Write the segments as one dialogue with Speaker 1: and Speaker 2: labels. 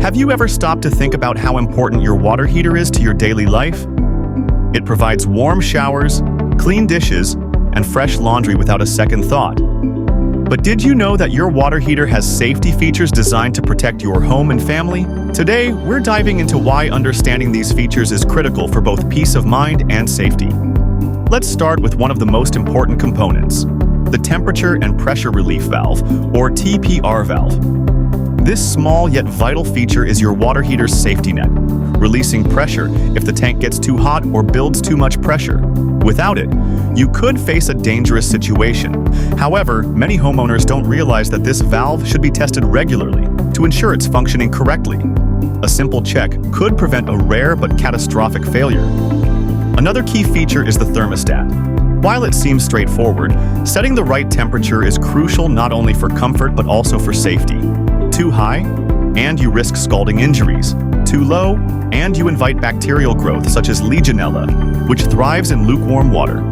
Speaker 1: Have you ever stopped to think about how important your water heater is to your daily life? It provides warm showers, clean dishes, and fresh laundry without a second thought. But did you know that your water heater has safety features designed to protect your home and family? Today, we're diving into why understanding these features is critical for both peace of mind and safety. Let's start with one of the most important components, the temperature and pressure relief valve, or TPR valve. This small yet vital feature is your water heater's safety net, releasing pressure if the tank gets too hot or builds too much pressure. Without it, you could face a dangerous situation. However, many homeowners don't realize that this valve should be tested regularly to ensure it's functioning correctly. A simple check could prevent a rare but catastrophic failure. Another key feature is the thermostat. While it seems straightforward, setting the right temperature is crucial not only for comfort but also for safety. Too high, and you risk scalding injuries. Too low, and you invite bacterial growth such as Legionella, which thrives in lukewarm water.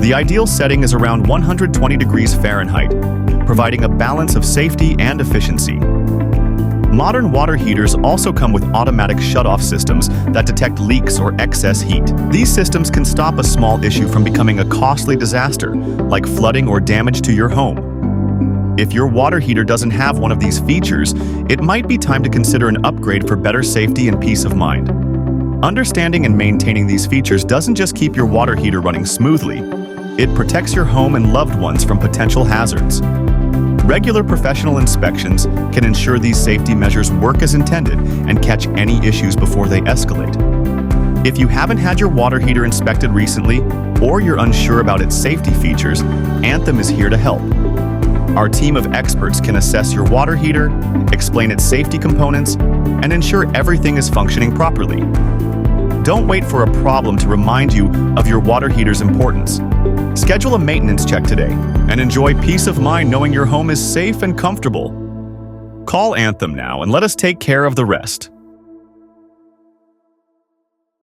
Speaker 1: The ideal setting is around 120 degrees Fahrenheit, providing a balance of safety and efficiency. Modern water heaters also come with automatic shutoff systems that detect leaks or excess heat. These systems can stop a small issue from becoming a costly disaster, like flooding or damage to your home. If your water heater doesn't have one of these features, it might be time to consider an upgrade for better safety and peace of mind. Understanding and maintaining these features doesn't just keep your water heater running smoothly, it protects your home and loved ones from potential hazards. Regular professional inspections can ensure these safety measures work as intended and catch any issues before they escalate. If you haven't had your water heater inspected recently, or you're unsure about its safety features, Anthem is here to help. Our team of experts can assess your water heater, explain its safety components, and ensure everything is functioning properly. Don't wait for a problem to remind you of your water heater's importance. Schedule a maintenance check today and enjoy peace of mind knowing your home is safe and comfortable. Call Anthem now and let us take care of the rest.